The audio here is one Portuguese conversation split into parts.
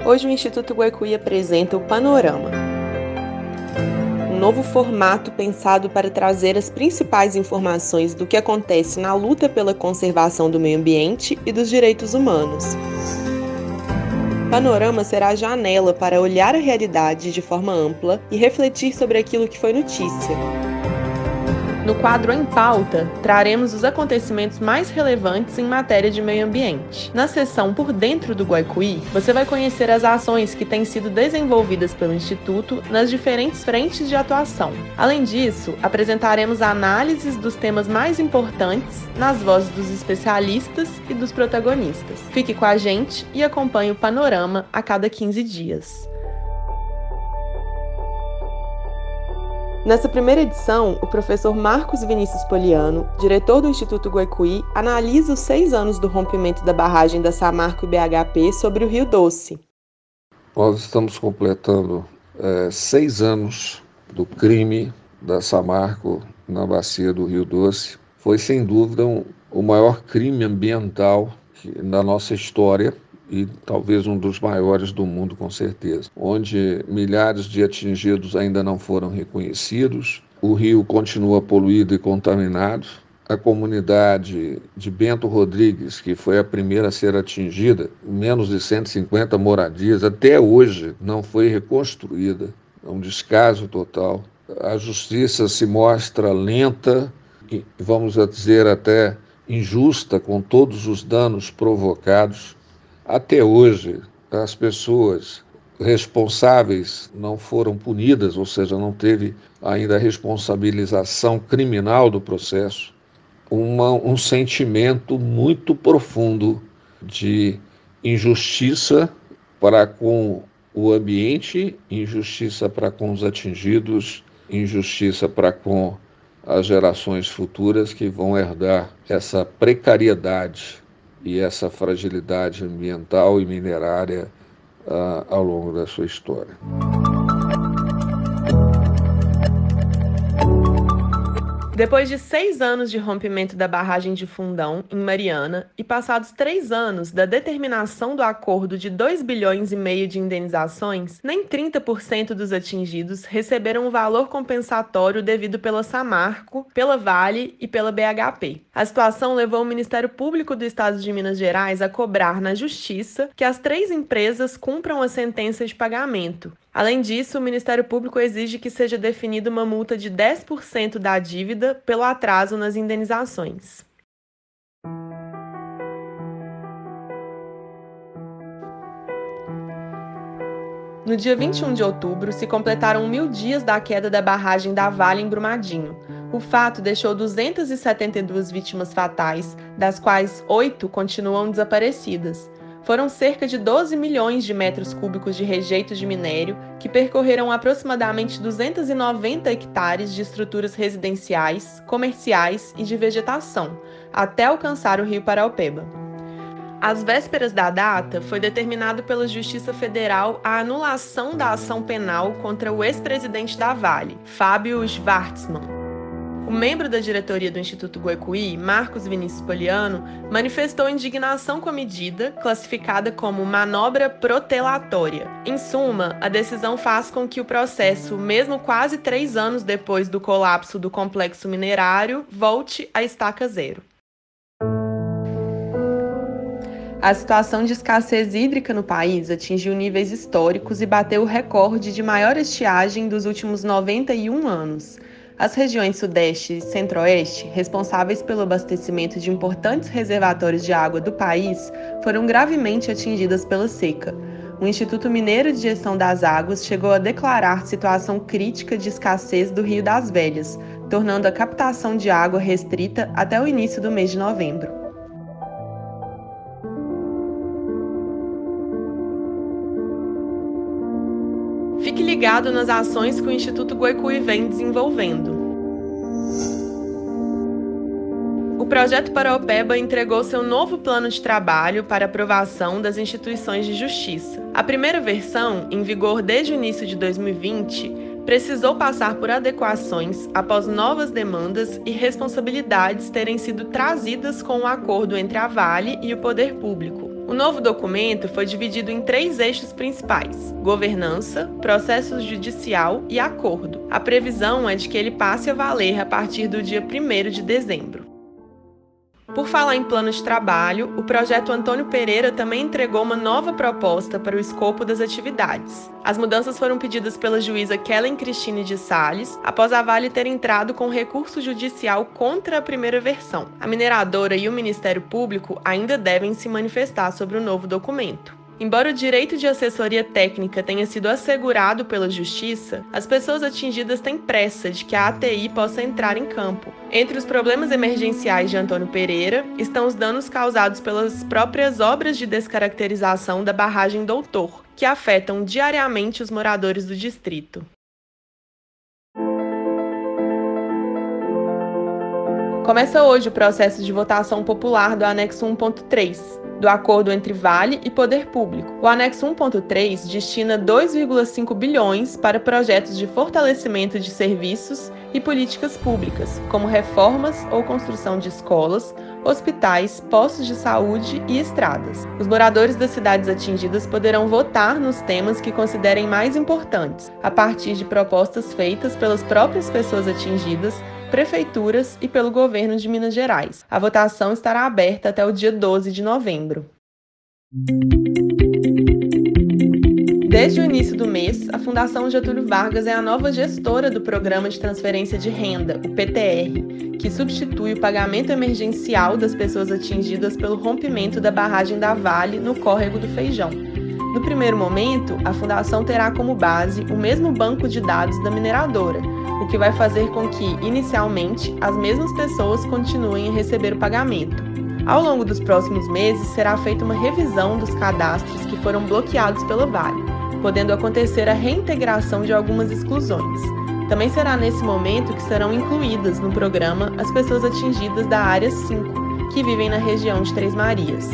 Hoje o Instituto Guaicuí apresenta o Panorama, um novo formato pensado para trazer as principais informações do que acontece na luta pela conservação do meio ambiente e dos direitos humanos. Panorama será a janela para olhar a realidade de forma ampla e refletir sobre aquilo que foi notícia. No quadro Em Pauta, traremos os acontecimentos mais relevantes em matéria de meio ambiente. Na seção Por Dentro do Guaicuí, você vai conhecer as ações que têm sido desenvolvidas pelo Instituto nas diferentes frentes de atuação. Além disso, apresentaremos análises dos temas mais importantes nas vozes dos especialistas e dos protagonistas. Fique com a gente e acompanhe o Panorama a cada 15 dias. Nessa primeira edição, o professor Marcos Vinícius Poliano, diretor do Instituto Guaicuí, analisa os 6 anos do rompimento da barragem da Samarco e BHP sobre o Rio Doce. Nós estamos completando 6 anos do crime da Samarco na bacia do Rio Doce. Foi, sem dúvida, o maior crime ambiental da nossa história, e talvez um dos maiores do mundo, com certeza, onde milhares de atingidos ainda não foram reconhecidos, o rio continua poluído e contaminado, a comunidade de Bento Rodrigues, que foi a primeira a ser atingida, menos de 150 moradias, até hoje não foi reconstruída, é um descaso total. A justiça se mostra lenta e, vamos dizer, até injusta com todos os danos provocados. Até hoje, as pessoas responsáveis não foram punidas, ou seja, não teve ainda a responsabilização criminal do processo. Um sentimento muito profundo de injustiça para com o ambiente, injustiça para com os atingidos, injustiça para com as gerações futuras que vão herdar essa precariedade e essa fragilidade ambiental e minerária ao longo da sua história. Depois de 6 anos de rompimento da barragem de Fundão, em Mariana, e passados 3 anos da determinação do acordo de 2,5 bilhões de indenizações, nem 30% dos atingidos receberam o valor compensatório devido pela Samarco, pela Vale e pela BHP. A situação levou o Ministério Público do Estado de Minas Gerais a cobrar na Justiça que as 3 empresas cumpram a sentença de pagamento. Além disso, o Ministério Público exige que seja definida uma multa de 10% da dívida pelo atraso nas indenizações. No dia 21 de outubro, se completaram 1000 dias da queda da barragem da Vale em Brumadinho. O fato deixou 272 vítimas fatais, das quais 8 continuam desaparecidas. Foram cerca de 12 milhões de metros cúbicos de rejeitos de minério que percorreram aproximadamente 290 hectares de estruturas residenciais, comerciais e de vegetação, até alcançar o Rio Paraopeba. Às vésperas da data, foi determinado pela Justiça Federal a anulação da ação penal contra o ex-presidente da Vale, Fábio Schwartzman. O membro da diretoria do Instituto Guaicuí, Marcos Vinícius Poliano, manifestou indignação com a medida, classificada como manobra protelatória. Em suma, a decisão faz com que o processo, mesmo quase 3 anos depois do colapso do complexo minerário, volte à estaca zero. A situação de escassez hídrica no país atingiu níveis históricos e bateu o recorde de maior estiagem dos últimos 91 anos. As regiões Sudeste e Centro-Oeste, responsáveis pelo abastecimento de importantes reservatórios de água do país, foram gravemente atingidas pela seca. O Instituto Mineiro de Gestão das Águas chegou a declarar situação crítica de escassez do Rio das Velhas, tornando a captação de água restrita até o início do mês de novembro. Fique ligado nas ações que o Instituto Guaicuí vem desenvolvendo. O Projeto Paraopeba entregou seu novo plano de trabalho para aprovação das instituições de justiça. A primeira versão, em vigor desde o início de 2020, precisou passar por adequações após novas demandas e responsabilidades terem sido trazidas com o acordo entre a Vale e o Poder Público. O novo documento foi dividido em 3 eixos principais: governança, processo judicial e acordo. A previsão é de que ele passe a valer a partir do dia 1º de dezembro. Por falar em plano de trabalho, o projeto Antônio Pereira também entregou uma nova proposta para o escopo das atividades. As mudanças foram pedidas pela juíza Kellen Cristine de Salles, após a Vale ter entrado com recurso judicial contra a primeira versão. A mineradora e o Ministério Público ainda devem se manifestar sobre o novo documento. Embora o direito de assessoria técnica tenha sido assegurado pela Justiça, as pessoas atingidas têm pressa de que a ATI possa entrar em campo. Entre os problemas emergenciais de Antônio Pereira estão os danos causados pelas próprias obras de descaracterização da barragem Doutor, que afetam diariamente os moradores do distrito. Começa hoje o processo de votação popular do anexo 1.3, do acordo entre Vale e Poder Público. O anexo 1.3 destina 2,5 bilhões para projetos de fortalecimento de serviços e políticas públicas, como reformas ou construção de escolas, hospitais, postos de saúde e estradas. Os moradores das cidades atingidas poderão votar nos temas que considerem mais importantes, a partir de propostas feitas pelas próprias pessoas atingidas, prefeituras e pelo governo de Minas Gerais. A votação estará aberta até o dia 12 de novembro. Desde o início do mês, a Fundação Getúlio Vargas é a nova gestora do Programa de Transferência de Renda, o PTR, que substitui o pagamento emergencial das pessoas atingidas pelo rompimento da barragem da Vale no Córrego do Feijão. No primeiro momento, a Fundação terá como base o mesmo banco de dados da mineradora, o que vai fazer com que, inicialmente, as mesmas pessoas continuem a receber o pagamento. Ao longo dos próximos meses, será feita uma revisão dos cadastros que foram bloqueados pela Vale, podendo acontecer a reintegração de algumas exclusões. Também será nesse momento que serão incluídas no programa as pessoas atingidas da Área 5, que vivem na região de Três Marias.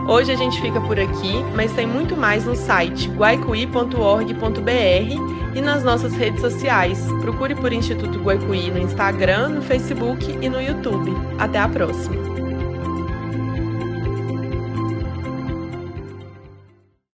Hoje a gente fica por aqui, mas tem muito mais no site guaicuí.org.br e nas nossas redes sociais. Procure por Instituto Guaicuí no Instagram, no Facebook e no YouTube. Até a próxima!